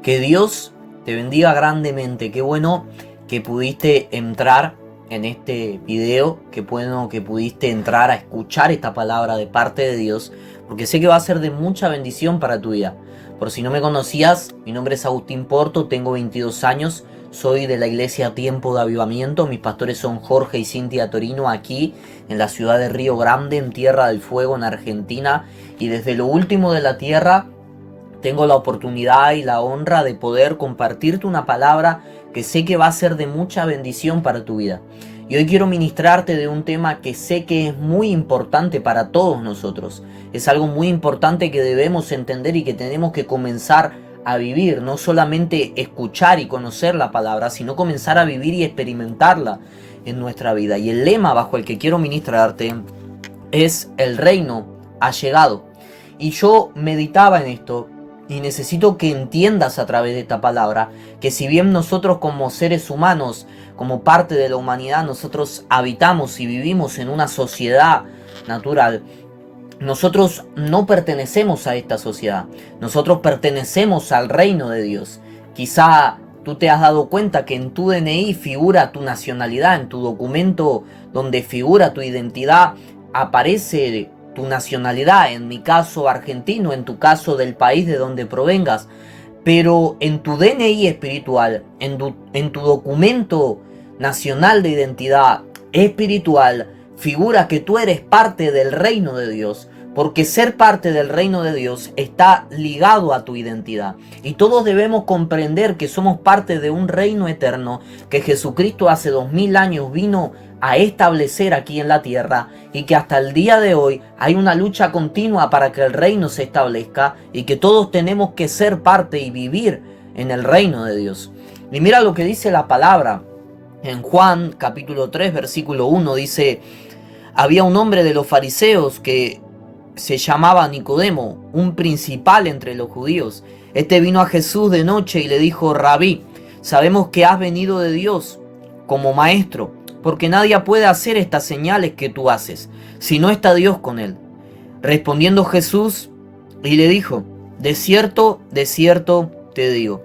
Que Dios te bendiga grandemente. Qué bueno que pudiste entrar en este video. Qué bueno que pudiste entrar a escuchar esta palabra de parte de Dios, porque sé que va a ser de mucha bendición para tu vida. Por si no me conocías, mi nombre es Agustín Porto, tengo 22 años, soy de la iglesia Tiempo de Avivamiento. Mis pastores son Jorge y Cintia Torino, aquí en la ciudad de Río Grande, en Tierra del Fuego, en Argentina. Y desde lo último de la tierra tengo la oportunidad y la honra de poder compartirte una palabra que sé que va a ser de mucha bendición para tu vida. Y hoy quiero ministrarte de un tema que sé que es muy importante para todos nosotros. Es algo muy importante que debemos entender y que tenemos que comenzar a vivir. No solamente escuchar y conocer la palabra, sino comenzar a vivir y experimentarla en nuestra vida. Y el lema bajo el que quiero ministrarte es: el reino ha llegado. Y yo meditaba en esto y necesito que entiendas a través de esta palabra que si bien nosotros como seres humanos, como parte de la humanidad, nosotros habitamos y vivimos en una sociedad natural, nosotros no pertenecemos a esta sociedad. Nosotros pertenecemos al reino de Dios. Quizá tú te has dado cuenta que en tu DNI figura tu nacionalidad, en tu documento donde figura tu identidad aparece tu nacionalidad, en mi caso argentino, en tu caso del país de donde provengas, pero en tu DNI espiritual, en tu documento nacional de identidad espiritual, figura que tú eres parte del reino de Dios, porque ser parte del reino de Dios está ligado a tu identidad. Y todos debemos comprender que somos parte de un reino eterno que Jesucristo hace 2000 años vino a establecer aquí en la tierra, y que hasta el día de hoy hay una lucha continua para que el reino se establezca y que todos tenemos que ser parte y vivir en el reino de Dios. Y mira lo que dice la palabra en Juan capítulo 3 versículo 1, dice: había un hombre de los fariseos que se llamaba Nicodemo, un principal entre los judíos. Este vino a Jesús de noche y le dijo: Rabí, sabemos que has venido de Dios como maestro, porque nadie puede hacer estas señales que tú haces si no está Dios con él. Respondiendo Jesús y le dijo: de cierto te digo,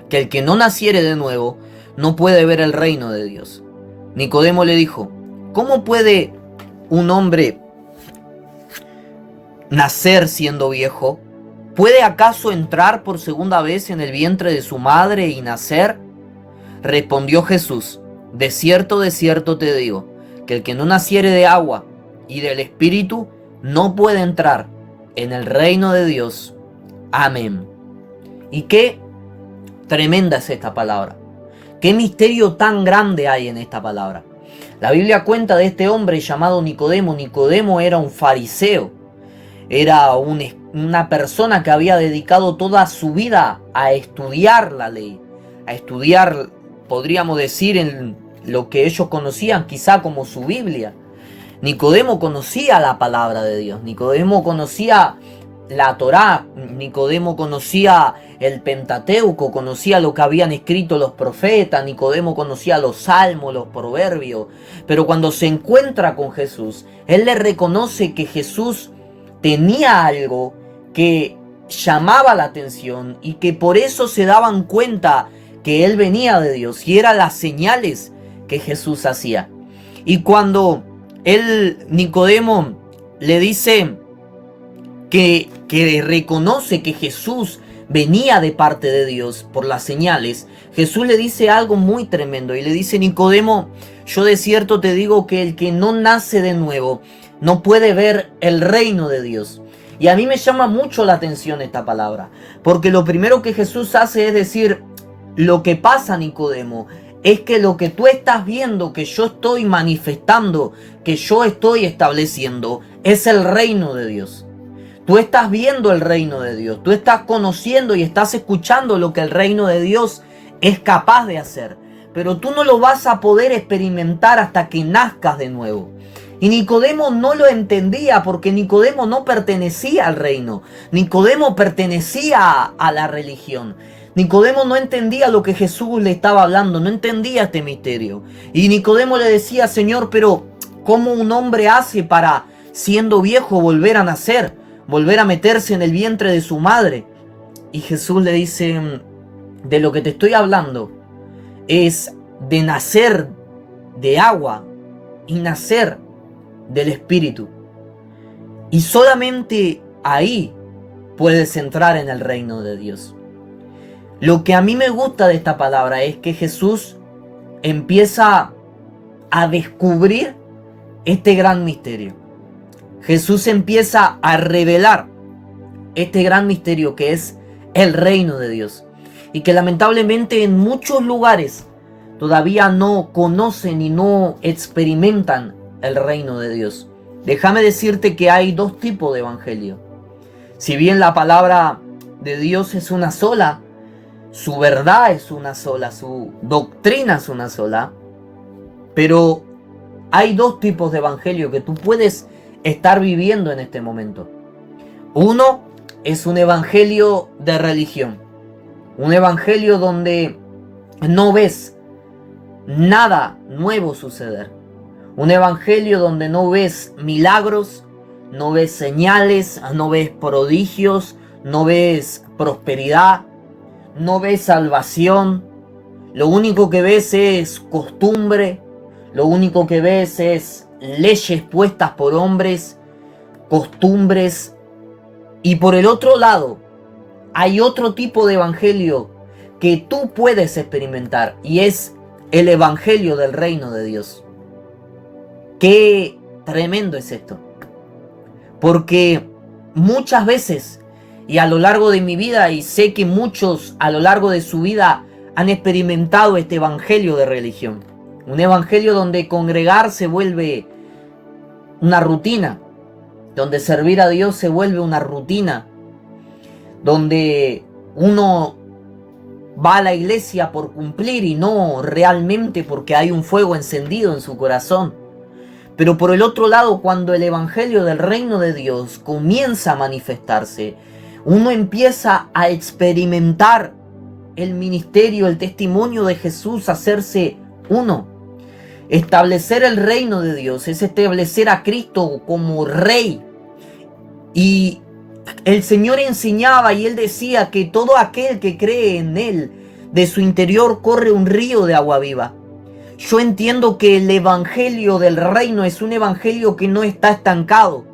que el que no naciere de nuevo no puede ver el reino de Dios. Nicodemo le dijo: ¿cómo puede un hombre nacer siendo viejo? ¿Puede acaso entrar por segunda vez en el vientre de su madre y nacer? Respondió Jesús: de cierto te digo, que el que no naciere de agua y del Espíritu no puede entrar en el reino de Dios. Amén. Y qué tremenda es esta palabra. Qué misterio tan grande hay en esta palabra. La Biblia cuenta de este hombre llamado Nicodemo. Nicodemo era un fariseo. Era una persona que había dedicado toda su vida a estudiar la ley, a estudiar, podríamos decir, en lo que ellos conocían quizá como su Biblia. Nicodemo conocía la palabra de Dios, Nicodemo conocía la Torá, Nicodemo conocía el Pentateuco, conocía lo que habían escrito los profetas, Nicodemo conocía los salmos, los proverbios. Pero cuando se encuentra con Jesús, él le reconoce que Jesús tenía algo que llamaba la atención y que por eso se daban cuenta que él venía de Dios, y eran las señales que Jesús hacía. Y cuando Nicodemo le dice que reconoce que Jesús venía de parte de Dios por las señales, Jesús le dice algo muy tremendo y le dice: Nicodemo, yo de cierto te digo que el que no nace de nuevo no puede ver el reino de Dios. Y a mí me llama mucho la atención esta palabra, porque lo primero que Jesús hace es decir: lo que pasa, Nicodemo, es que lo que tú estás viendo, que yo estoy manifestando, que yo estoy estableciendo, es el reino de Dios. Tú estás viendo el reino de Dios, tú estás conociendo y estás escuchando lo que el reino de Dios es capaz de hacer, pero tú no lo vas a poder experimentar hasta que nazcas de nuevo. Y Nicodemo no lo entendía, porque Nicodemo no pertenecía al reino. Nicodemo pertenecía a la religión. Nicodemo no entendía lo que Jesús le estaba hablando, no entendía este misterio. Y Nicodemo le decía: Señor, pero ¿cómo un hombre hace para, siendo viejo, volver a nacer? Volver a meterse en el vientre de su madre. Y Jesús le dice: de lo que te estoy hablando es de nacer de agua y nacer del Espíritu. Y solamente ahí puedes entrar en el reino de Dios. Lo que a mí me gusta de esta palabra es que Jesús empieza a descubrir este gran misterio. Jesús empieza a revelar este gran misterio que es el reino de Dios. Y que lamentablemente en muchos lugares todavía no conocen y no experimentan el reino de Dios. Déjame decirte que hay dos tipos de evangelio. Si bien la palabra de Dios es una sola, su verdad es una sola, su doctrina es una sola, pero hay dos tipos de evangelio que tú puedes estar viviendo en este momento. Uno es un evangelio de religión, un evangelio donde no ves nada nuevo suceder, un evangelio donde no ves milagros, no ves señales, no ves prodigios, no ves prosperidad, no ves salvación. Lo único que ves es costumbre, lo único que ves es leyes puestas por hombres, costumbres. Y por el otro lado, hay otro tipo de evangelio que tú puedes experimentar y es el evangelio del reino de Dios. Qué tremendo es esto. Porque muchas veces, y a lo largo de mi vida, y sé que muchos a lo largo de su vida han experimentado este evangelio de religión. Un evangelio donde congregar se vuelve una rutina, donde servir a Dios se vuelve una rutina, donde uno va a la iglesia por cumplir y no realmente porque hay un fuego encendido en su corazón. Pero por el otro lado, cuando el evangelio del reino de Dios comienza a manifestarse, uno empieza a experimentar el ministerio, el testimonio de Jesús, hacerse uno. Establecer el reino de Dios es establecer a Cristo como Rey. Y el Señor enseñaba y Él decía que todo aquel que cree en Él, de su interior corre un río de agua viva. Yo entiendo que el evangelio del reino es un evangelio que no está estancado,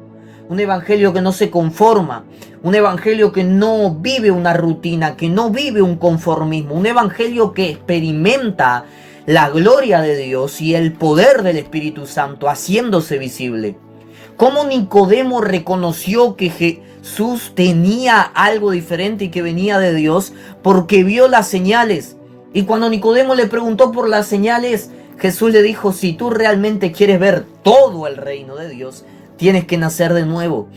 un evangelio que no se conforma, un evangelio que no vive una rutina, que no vive un conformismo, un evangelio que experimenta la gloria de Dios y el poder del Espíritu Santo haciéndose visible. ¿Cómo Nicodemo reconoció que Jesús tenía algo diferente y que venía de Dios? Porque vio las señales. Y cuando Nicodemo le preguntó por las señales, Jesús le dijo: si tú realmente quieres ver todo el reino de Dios, tienes que nacer de nuevo.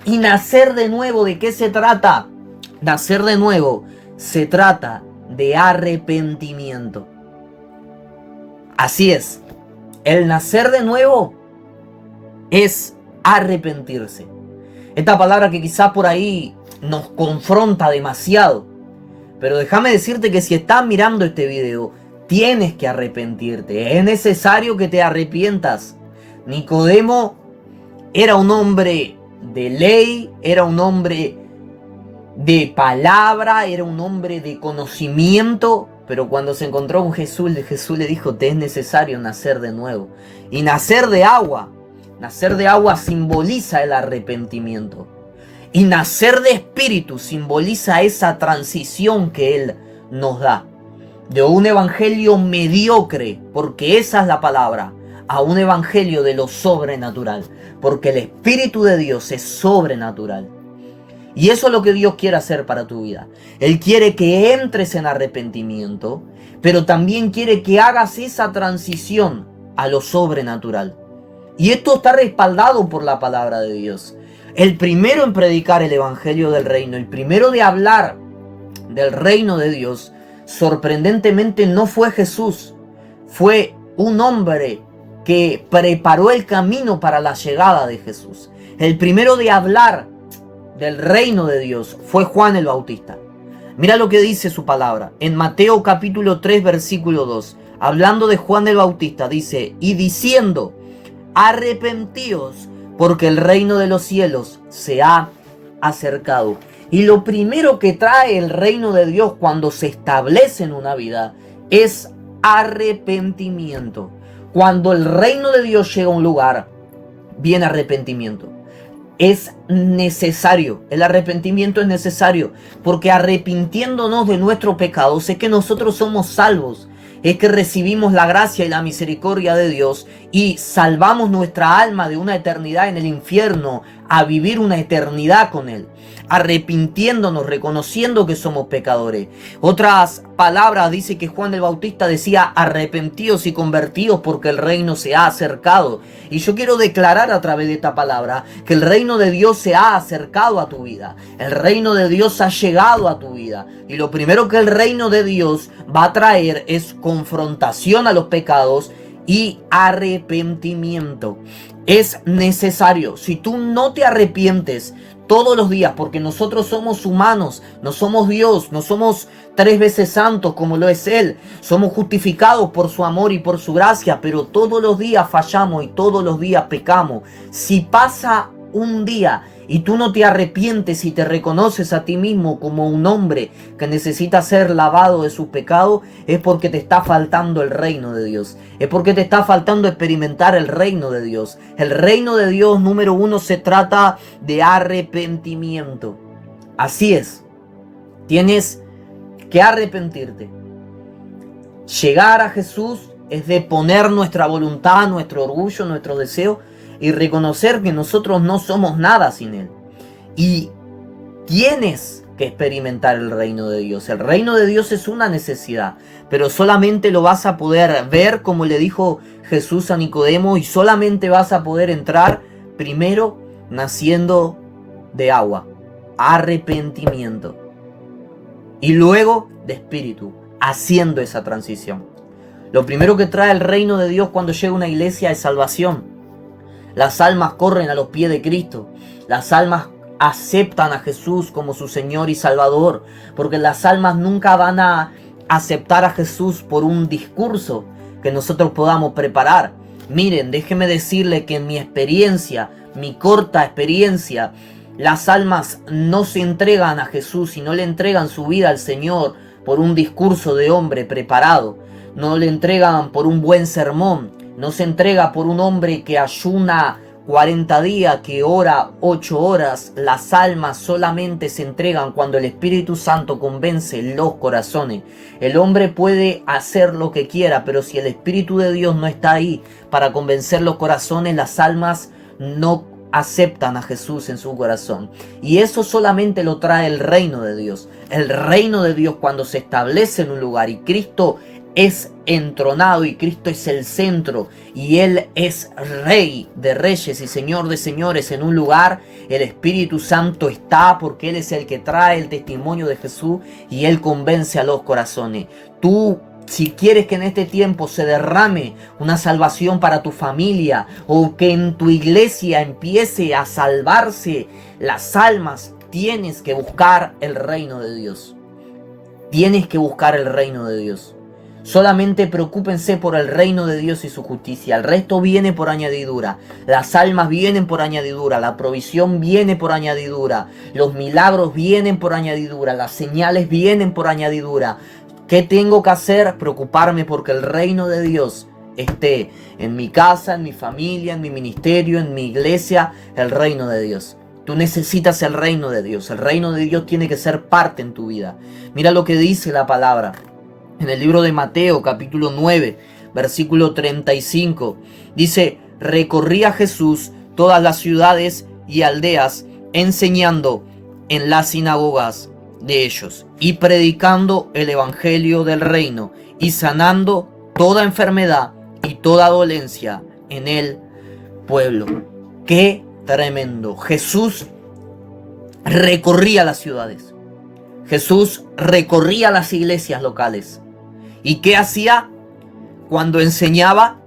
¿Y nacer de nuevo de qué se trata? Nacer de nuevo se trata de arrepentimiento. Así es, el nacer de nuevo es arrepentirse. Esta palabra que quizá por ahí nos confronta demasiado, pero déjame decirte que si estás mirando este video, tienes que arrepentirte. Es necesario que te arrepientas. Nicodemo era un hombre de ley, era un hombre de palabra, era un hombre de conocimiento, pero cuando se encontró con Jesús le dijo: te es necesario nacer de nuevo. Y nacer de agua simboliza el arrepentimiento. Y nacer de espíritu simboliza esa transición que Él nos da. De un evangelio mediocre, porque esa es la palabra, a un evangelio de lo sobrenatural. Porque el Espíritu de Dios es sobrenatural. Y eso es lo que Dios quiere hacer para tu vida. Él quiere que entres en arrepentimiento, pero también quiere que hagas esa transición a lo sobrenatural. Y esto está respaldado por la palabra de Dios. El primero en predicar el evangelio del reino, el primero de hablar del reino de Dios, sorprendentemente no fue Jesús. Fue un hombre que preparó el camino para la llegada de Jesús. El primero de hablar del reino de Dios fue Juan el Bautista. Mira lo que dice su palabra. En Mateo capítulo 3 versículo 2. Hablando de Juan el Bautista, dice: y diciendo: arrepentíos, porque el reino de los cielos se ha acercado. Y lo primero que trae el reino de Dios cuando se establece en una vida es arrepentimiento. Cuando el reino de Dios llega a un lugar, viene arrepentimiento. Es necesario, el arrepentimiento es necesario, porque arrepintiéndonos de nuestros pecados es que nosotros somos salvos, es que recibimos la gracia y la misericordia de Dios y salvamos nuestra alma de una eternidad en el infierno a vivir una eternidad con Él, arrepintiéndonos, reconociendo que somos pecadores. Otras palabras dice que Juan el Bautista decía: arrepentíos y convertíos porque el reino se ha acercado. Y yo quiero declarar a través de esta palabra que el reino de Dios se ha acercado a tu vida, el reino de Dios ha llegado a tu vida, y lo primero que el reino de Dios va a traer es confrontación a los pecados y arrepentimiento. Es necesario. Si tú no te arrepientes todos los días, porque nosotros somos humanos, no somos Dios, no somos 3 veces santos como lo es Él, somos justificados por su amor y por su gracia, pero todos los días fallamos y todos los días pecamos. Si pasa un día y tú no te arrepientes y te reconoces a ti mismo como un hombre que necesita ser lavado de sus pecados, es porque te está faltando el reino de Dios. Es porque te está faltando experimentar el reino de Dios. El reino de Dios, número 1, se trata de arrepentimiento. Así es. Tienes que arrepentirte. Llegar a Jesús es de poner nuestra voluntad, nuestro orgullo, nuestro deseo y reconocer que nosotros no somos nada sin Él. Y tienes que experimentar el reino de Dios. El reino de Dios es una necesidad, pero solamente lo vas a poder ver, como le dijo Jesús a Nicodemo, y solamente vas a poder entrar primero naciendo de agua, arrepentimiento, y luego de espíritu, haciendo esa transición. Lo primero que trae el reino de Dios cuando llega a una iglesia es salvación. Las almas corren a los pies de Cristo. Las almas aceptan a Jesús como su Señor y Salvador, porque las almas nunca van a aceptar a Jesús por un discurso que nosotros podamos preparar. Miren, déjeme decirle que en mi experiencia, mi corta experiencia, las almas no se entregan a Jesús y no le entregan su vida al Señor por un discurso de hombre preparado. No le entregan por un buen sermón. No se entrega por un hombre que ayuna 40 días, que ora 8 horas. Las almas solamente se entregan cuando el Espíritu Santo convence los corazones. El hombre puede hacer lo que quiera, pero si el Espíritu de Dios no está ahí para convencer los corazones, las almas no aceptan a Jesús en su corazón. Y eso solamente lo trae el reino de Dios. El reino de Dios, cuando se establece en un lugar y Cristo es entronado y Cristo es el centro y Él es Rey de reyes y Señor de señores en un lugar, el Espíritu Santo está, porque Él es el que trae el testimonio de Jesús y Él convence a los corazones. Tú, si quieres que en este tiempo se derrame una salvación para tu familia, o que en tu iglesia empiece a salvarse las almas, tienes que buscar el reino de Dios. Tienes que buscar el reino de Dios. Solamente preocúpense por el reino de Dios y su justicia. El resto viene por añadidura. Las almas vienen por añadidura. La provisión viene por añadidura. Los milagros vienen por añadidura. Las señales vienen por añadidura. ¿Qué tengo que hacer? Preocuparme porque el reino de Dios esté en mi casa, en mi familia, en mi ministerio, en mi iglesia. El reino de Dios. Tú necesitas el reino de Dios. El reino de Dios tiene que ser parte en tu vida. Mira lo que dice la palabra. En el libro de Mateo, capítulo 9, versículo 35, dice: recorría Jesús todas las ciudades y aldeas, enseñando en las sinagogas de ellos, y predicando el evangelio del reino, y sanando toda enfermedad y toda dolencia en el pueblo. ¡Qué tremendo! Jesús recorría las ciudades. Jesús recorría las iglesias locales. ¿Y qué hacía? Cuando enseñaba,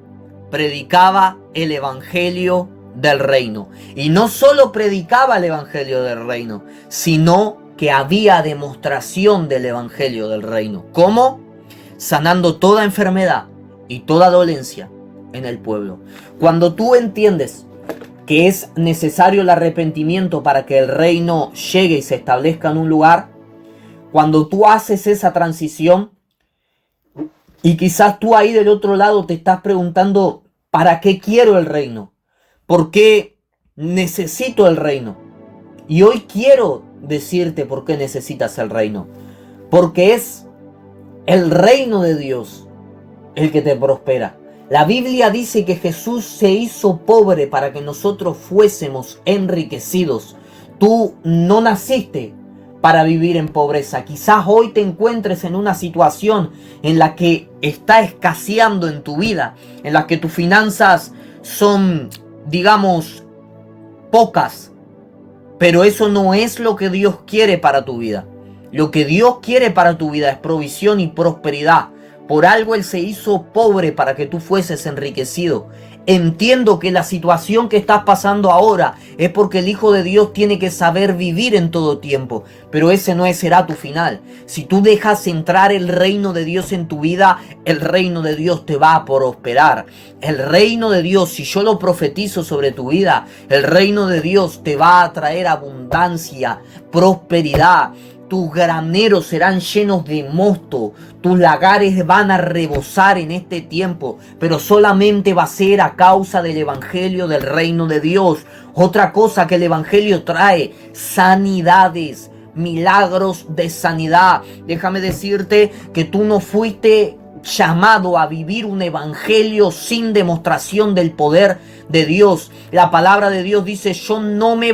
predicaba el evangelio del reino. Y no solo predicaba el evangelio del reino, sino que había demostración del evangelio del reino. ¿Cómo? Sanando toda enfermedad y toda dolencia en el pueblo. Cuando tú entiendes que es necesario el arrepentimiento para que el reino llegue y se establezca en un lugar, cuando tú haces esa transición y quizás tú ahí del otro lado te estás preguntando, ¿para qué quiero el reino? ¿Por qué necesito el reino? Y hoy quiero decirte por qué necesitas el reino. Porque es el reino de Dios el que te prospera. La Biblia dice que Jesús se hizo pobre para que nosotros fuésemos enriquecidos. Tú no naciste para vivir en pobreza. Quizás hoy te encuentres en una situación en la que está escaseando en tu vida, en la que tus finanzas son, digamos, pocas. Pero eso no es lo que Dios quiere para tu vida. Lo que Dios quiere para tu vida es provisión y prosperidad. Por algo Él se hizo pobre para que tú fueses enriquecido. Entiendo que la situación que estás pasando ahora es porque el Hijo de Dios tiene que saber vivir en todo tiempo. Pero ese no será tu final. Si tú dejas entrar el reino de Dios en tu vida, el reino de Dios te va a prosperar. El reino de Dios, si yo lo profetizo sobre tu vida, el reino de Dios te va a traer abundancia, prosperidad. Tus graneros serán llenos de mosto, tus lagares van a rebosar en este tiempo, pero solamente va a ser a causa del evangelio del reino de Dios. Otra cosa que el evangelio trae, sanidades, milagros de sanidad. Déjame decirte que tú no fuiste llamado a vivir un evangelio sin demostración del poder de Dios. La palabra de Dios dice, yo no me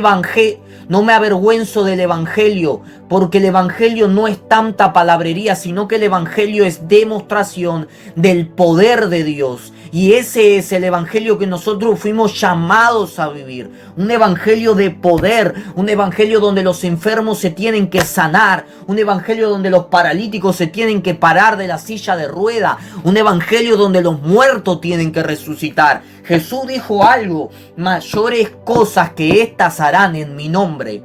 avergüenzo del evangelio, porque el evangelio no es tanta palabrería, sino que el evangelio es demostración del poder de Dios. Y ese es el evangelio que nosotros fuimos llamados a vivir. Un evangelio de poder, un evangelio donde los enfermos se tienen que sanar, un evangelio donde los paralíticos se tienen que parar de la silla de rueda, un evangelio donde los muertos tienen que resucitar. Jesús dijo algo, mayores cosas que estas harán en mi nombre.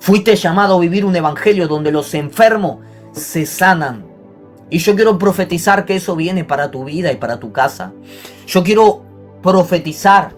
Fuiste llamado a vivir un evangelio donde los enfermos se sanan. Y yo quiero profetizar que eso viene para tu vida y para tu casa. Yo quiero profetizar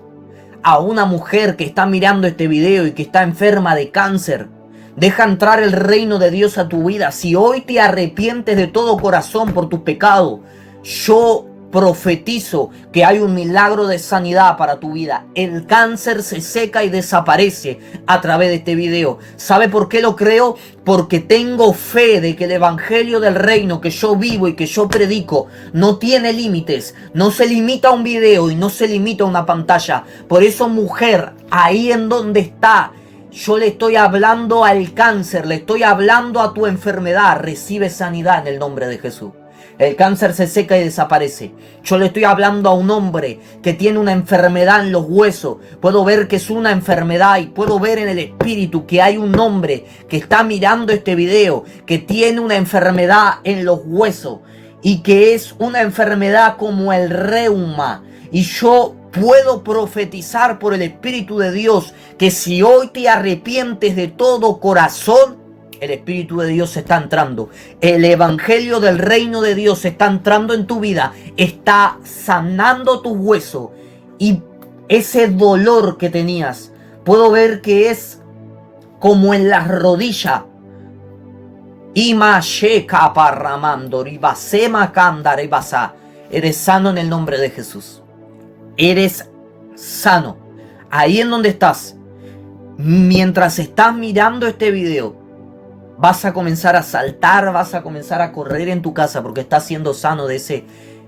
a una mujer que está mirando este video y que está enferma de cáncer. Deja entrar el reino de Dios a tu vida. Si hoy te arrepientes de todo corazón por tus pecados, yo profetizo que hay un milagro de sanidad para tu vida. El cáncer se seca y desaparece a través de este video. ¿Sabe por qué lo creo? Porque tengo fe de que el evangelio del reino que yo vivo y que yo predico no tiene límites. No se limita a un video y no se limita a una pantalla. Por eso, mujer, ahí en donde está, yo le estoy hablando al cáncer, le estoy hablando a tu enfermedad. Recibe sanidad en el nombre de Jesús. El cáncer se seca y desaparece. Yo le estoy hablando a un hombre que tiene una enfermedad en los huesos. Puedo ver que es una enfermedad y puedo ver en el espíritu que hay un hombre que está mirando este video que tiene una enfermedad en los huesos y que es una enfermedad como el reuma. Y yo puedo profetizar por el Espíritu de Dios que si hoy te arrepientes de todo corazón, el Espíritu de Dios está entrando. El evangelio del reino de Dios está entrando en tu vida. Está sanando tus huesos. Y ese dolor que tenías, puedo ver que es como en las rodillas. Eres sano en el nombre de Jesús. Eres sano. Ahí en donde estás. Mientras estás mirando este video, vas a comenzar a saltar, vas a comenzar a correr en tu casa porque estás siendo sano de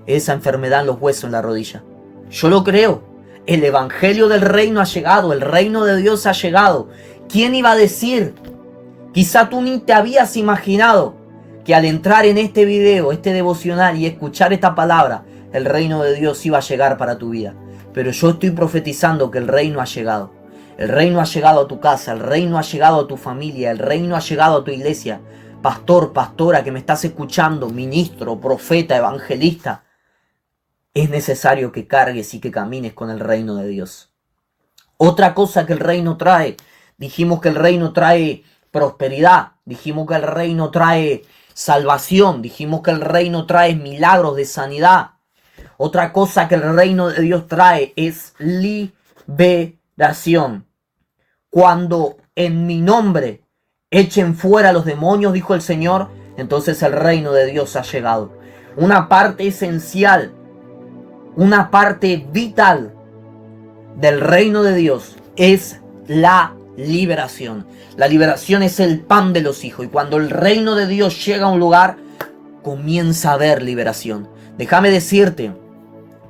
esa enfermedad en los huesos, en la rodilla. Yo lo creo. El evangelio del reino ha llegado, el reino de Dios ha llegado. ¿Quién iba a decir? Quizá tú ni te habías imaginado que al entrar en este video, este devocional y escuchar esta palabra, el reino de Dios iba a llegar para tu vida. Pero yo estoy profetizando que el reino ha llegado. El reino ha llegado a tu casa, el reino ha llegado a tu familia, el reino ha llegado a tu iglesia. Pastor, pastora que me estás escuchando, ministro, profeta, evangelista. Es necesario que cargues y que camines con el reino de Dios. Otra cosa que el reino trae, dijimos que el reino trae prosperidad, dijimos que el reino trae salvación, dijimos que el reino trae milagros de sanidad. Otra cosa que el reino de Dios trae es libertad. liberación. Cuando en mi nombre echen fuera los demonios, dijo el Señor, entonces el reino de Dios ha llegado. Una parte esencial, una parte vital del reino de Dios es la liberación. La liberación es el pan de los hijos. Y cuando el reino de Dios llega a un lugar, comienza a haber liberación. Déjame decirte,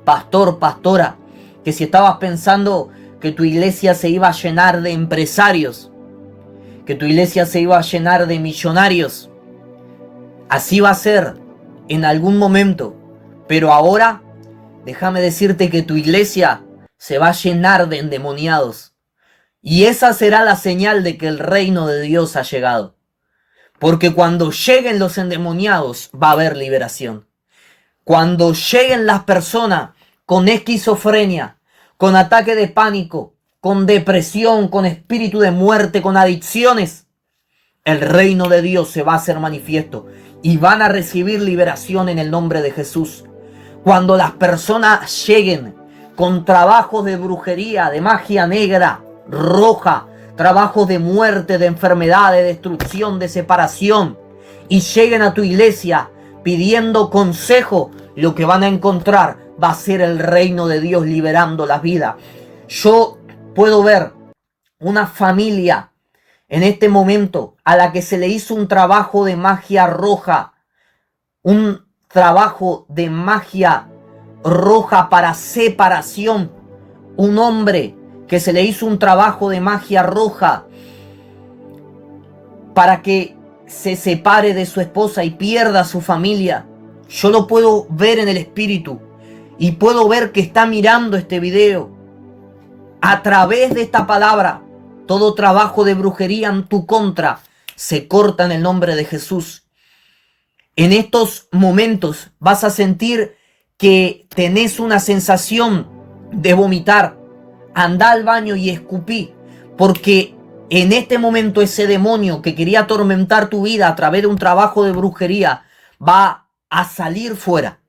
pastor, pastora, que si estabas pensando que tu iglesia se iba a llenar de empresarios, que tu iglesia se iba a llenar de millonarios, así va a ser en algún momento. Pero ahora, déjame decirte que tu iglesia se va a llenar de endemoniados. Y esa será la señal de que el reino de Dios ha llegado. Porque cuando lleguen los endemoniados va a haber liberación. Cuando lleguen las personas con esquizofrenia, con ataque de pánico, con depresión, con espíritu de muerte, con adicciones, el reino de Dios se va a hacer manifiesto y van a recibir liberación en el nombre de Jesús. Cuando las personas lleguen con trabajos de brujería, de magia negra, roja, trabajos de muerte, de enfermedad, de destrucción, de separación, y lleguen a tu iglesia pidiendo consejo, lo que van a encontrar va a ser el reino de Dios liberando la vida. Yo puedo ver una familia en este momento a la que se le hizo un trabajo de magia roja, un trabajo de magia roja para separación. Un hombre que se le hizo un trabajo de magia roja para que se separe de su esposa y pierda su familia. Yo lo puedo ver en el espíritu y puedo ver que está mirando este video. A través de esta palabra, todo trabajo de brujería en tu contra se corta en el nombre de Jesús. En estos momentos vas a sentir que tenés una sensación de vomitar. Anda al baño y escupí, porque en este momento ese demonio que quería atormentar tu vida a través de un trabajo de brujería va a salir fuera.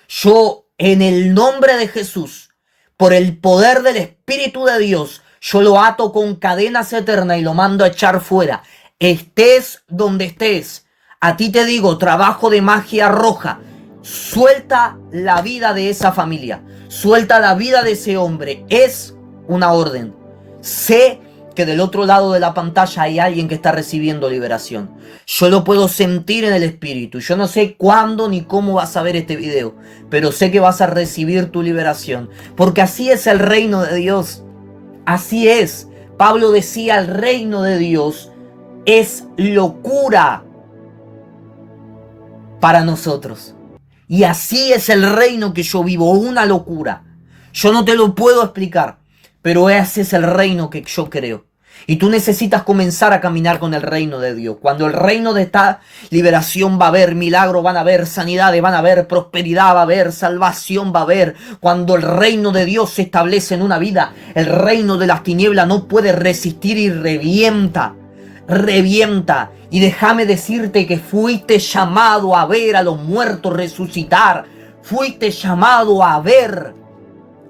Yo, en el nombre de Jesús, por el poder del Espíritu de Dios, yo lo ato con cadenas eternas y lo mando a echar fuera. Estés donde estés, a ti te digo, trabajo de magia roja, suelta la vida de esa familia, suelta la vida de ese hombre. Es una orden. Sé que del otro lado de la pantalla hay alguien que está recibiendo liberación. Yo lo puedo sentir en el espíritu. Yo no sé cuándo ni cómo vas a ver este video, pero sé que vas a recibir tu liberación, porque así es el reino de Dios. Así es. Pablo decía, el reino de Dios es locura para nosotros. Y así es el reino que yo vivo, una locura. Yo no te lo puedo explicar, pero ese es el reino que yo creo. Y tú necesitas comenzar a caminar con el reino de Dios. Cuando el reino de esta liberación va a haber, milagros van a haber, sanidades van a haber, prosperidad va a haber, salvación va a haber. Cuando el reino de Dios se establece en una vida, el reino de las tinieblas no puede resistir y revienta. Revienta. Y déjame decirte que fuiste llamado a ver a los muertos resucitar. Fuiste llamado a ver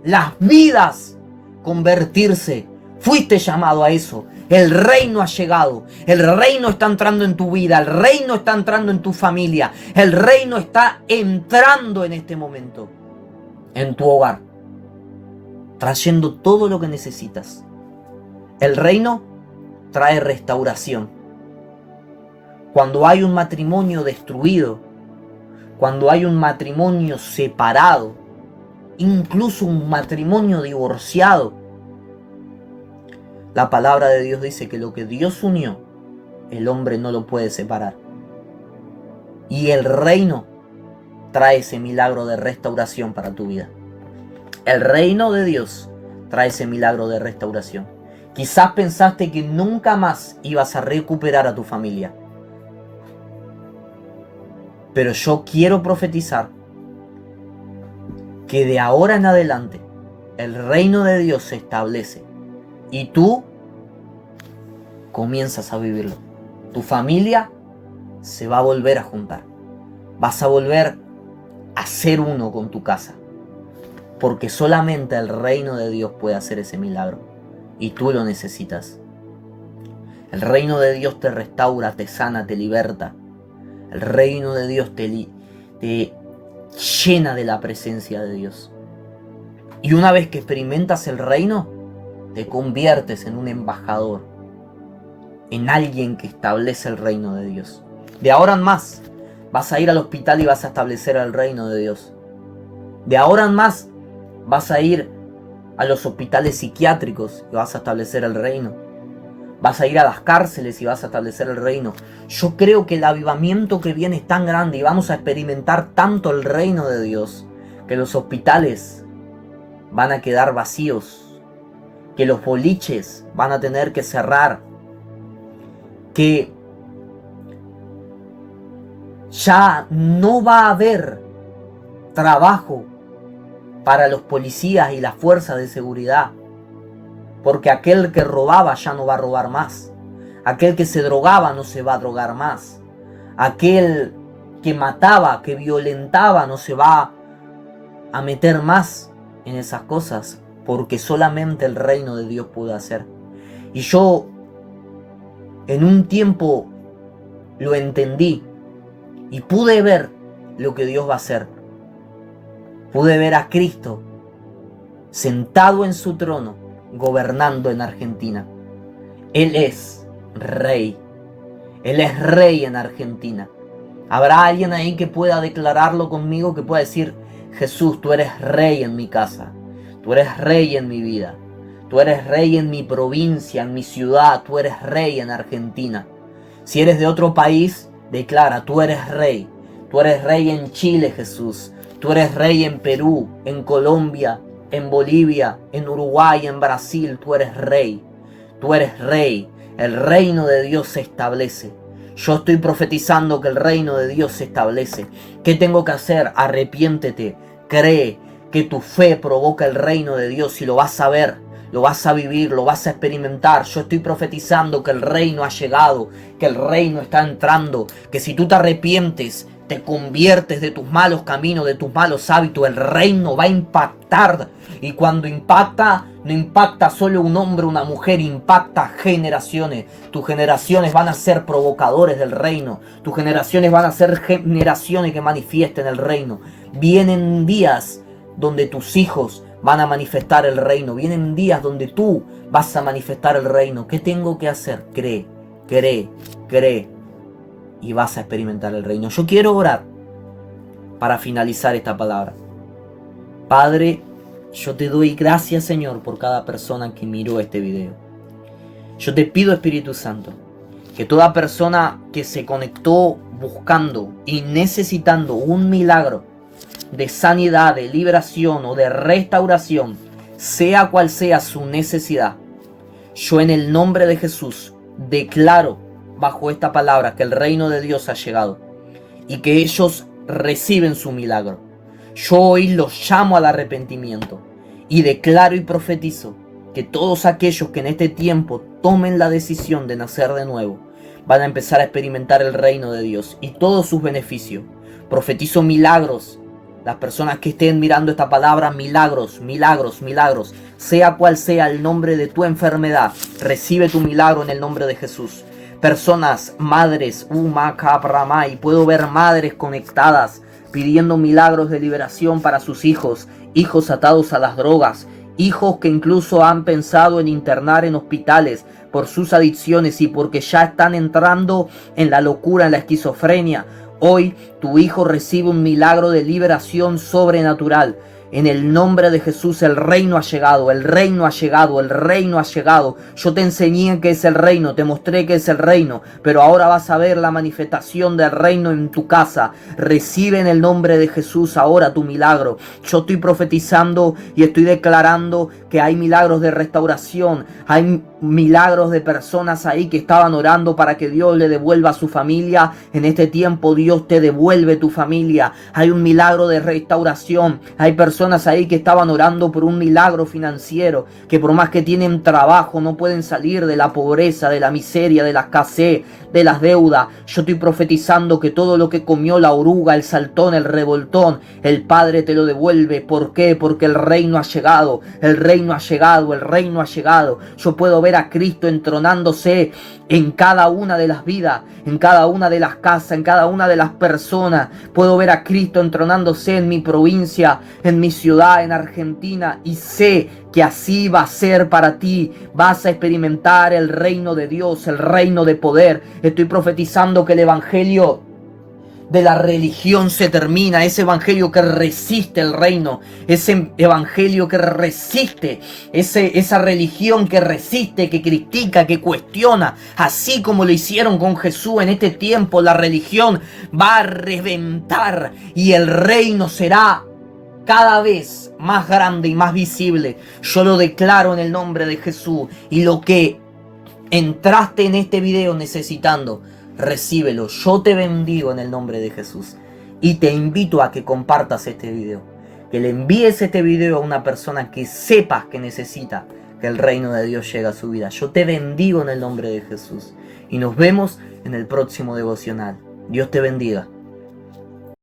las vidas convertirse. Fuiste llamado a eso. El reino ha llegado. El reino está entrando en tu vida. El reino está entrando en tu familia. El reino está entrando en este momento en tu hogar, trayendo todo lo que necesitas. El reino trae restauración. Cuando hay un matrimonio destruido, cuando hay un matrimonio separado, incluso un matrimonio divorciado, la palabra de Dios dice que lo que Dios unió, el hombre no lo puede separar. Y el reino trae ese milagro de restauración para tu vida. El reino de Dios trae ese milagro de restauración. Quizás pensaste que nunca más ibas a recuperar a tu familia. Pero yo quiero profetizar que de ahora en adelante el reino de Dios se establece y tú comienzas a vivirlo. Tu familia se va a volver a juntar. Vas a volver a ser uno con tu casa. Porque solamente el reino de Dios puede hacer ese milagro. y tú lo necesitas. El reino de Dios te restaura, te sana, te liberta. El reino de Dios te llena de la presencia de Dios. Y una vez que experimentas el reino, te conviertes en un embajador, en alguien que establece el reino de Dios. De ahora en más, vas a ir al hospital y vas a establecer el reino de Dios. De ahora en más, vas a ir a los hospitales psiquiátricos y vas a establecer el reino. Vas a ir a las cárceles y vas a establecer el reino. Yo creo que el avivamiento que viene es tan grande y vamos a experimentar tanto el reino de Dios que los hospitales van a quedar vacíos, que los boliches van a tener que cerrar, que ya no va a haber trabajo para los policías y las fuerzas de seguridad, porque aquel que robaba ya no va a robar más, aquel que se drogaba no se va a drogar más, aquel que mataba, que violentaba no se va a meter más en esas cosas, porque solamente el reino de Dios puede hacer. Y yo en un tiempo lo entendí y pude ver lo que Dios va a hacer. Pude ver a Cristo sentado en su trono, gobernando en Argentina. Él es rey. Él es rey en Argentina. ¿Habrá alguien ahí que pueda declararlo conmigo, que pueda decir: Jesús, tú eres rey en mi casa, tú eres rey en mi vida, tú eres rey en mi provincia, en mi ciudad, tú eres rey en Argentina? Si eres de otro país, declara: tú eres rey. Tú eres rey en Chile, Jesús. Tú eres rey en Perú, en Colombia, en Bolivia, en Uruguay, en Brasil. Tú eres rey. Tú eres rey. El reino de Dios se establece. Yo estoy profetizando que el reino de Dios se establece. ¿Qué tengo que hacer? Arrepiéntete. Cree que tu fe provoca el reino de Dios y lo vas a ver, lo vas a vivir, lo vas a experimentar. Yo estoy profetizando que el reino ha llegado, que el reino está entrando, que si tú te arrepientes, te conviertes de tus malos caminos, de tus malos hábitos, el reino va a impactar. Y cuando impacta, no impacta solo un hombre o una mujer, impacta generaciones. Tus generaciones van a ser provocadores del reino. Tus generaciones van a ser generaciones que manifiesten el reino. Vienen días donde tus hijos van a manifestar el reino. Vienen días donde tú vas a manifestar el reino. ¿Qué tengo que hacer? Cree, cree, cree. Y vas a experimentar el reino. Yo quiero orar para finalizar esta palabra. Padre, yo te doy gracias, Señor, por cada persona que miró este video. Yo te pido, Espíritu Santo, que toda persona que se conectó buscando y necesitando un milagro de sanidad, de liberación o de restauración, sea cual sea su necesidad, yo en el nombre de Jesús declaro bajo esta palabra que el reino de Dios ha llegado y que ellos reciben su milagro. Yo hoy los llamo al arrepentimiento y declaro y profetizo que todos aquellos que en este tiempo tomen la decisión de nacer de nuevo van a empezar a experimentar el reino de Dios y todos sus beneficios. Profetizo milagros. Las personas que estén mirando esta palabra, milagros, milagros, milagros. Sea cual sea el nombre de tu enfermedad, recibe tu milagro en el nombre de Jesús. Personas, madres, y puedo ver madres conectadas pidiendo milagros de liberación para sus hijos, hijos atados a las drogas, hijos que incluso han pensado en internar en hospitales por sus adicciones y porque ya están entrando en la locura, en la esquizofrenia. Hoy tu hijo recibe un milagro de liberación sobrenatural. En el nombre de Jesús, el reino ha llegado, el reino ha llegado, el reino ha llegado. Yo te enseñé que es el reino, te mostré que es el reino, pero ahora vas a ver la manifestación del reino en tu casa. Recibe en el nombre de Jesús ahora tu milagro. Yo estoy profetizando y estoy declarando que hay milagros de restauración, hay milagros de personas ahí que estaban orando para que Dios le devuelva a su familia. En este tiempo Dios te devuelve tu familia. Hay un milagro de restauración, hay personas personas ahí que estaban orando por un milagro financiero, que por más que tienen trabajo no pueden salir de la pobreza, de la miseria, de la escasez, de las deudas. Yo estoy profetizando que todo lo que comió la oruga, el saltón, el revoltón, el Padre te lo devuelve. ¿Por qué? Porque el reino ha llegado, el reino ha llegado, el reino ha llegado. Yo puedo ver a Cristo entronándose en cada una de las vidas, en cada una de las casas, en cada una de las personas. Puedo ver a Cristo entronándose en mi provincia, en mi ciudad, en Argentina, y sé que así va a ser para ti. Vas a experimentar el reino de Dios, el reino de poder. Estoy profetizando que el evangelio de la religión se termina, ese evangelio que resiste el reino, ese evangelio que resiste, esa religión que resiste, que critica, que cuestiona, así como lo hicieron con Jesús en este tiempo. La religión va a reventar y el reino será cada vez más grande y más visible. Yo lo declaro en el nombre de Jesús, y lo que entraste en este video necesitando, recíbelo. Yo te bendigo en el nombre de Jesús y te invito a que compartas este video, que le envíes este video a una persona que sepas que necesita que el reino de Dios llegue a su vida. Yo te bendigo en el nombre de Jesús y nos vemos en el próximo devocional. Dios te bendiga.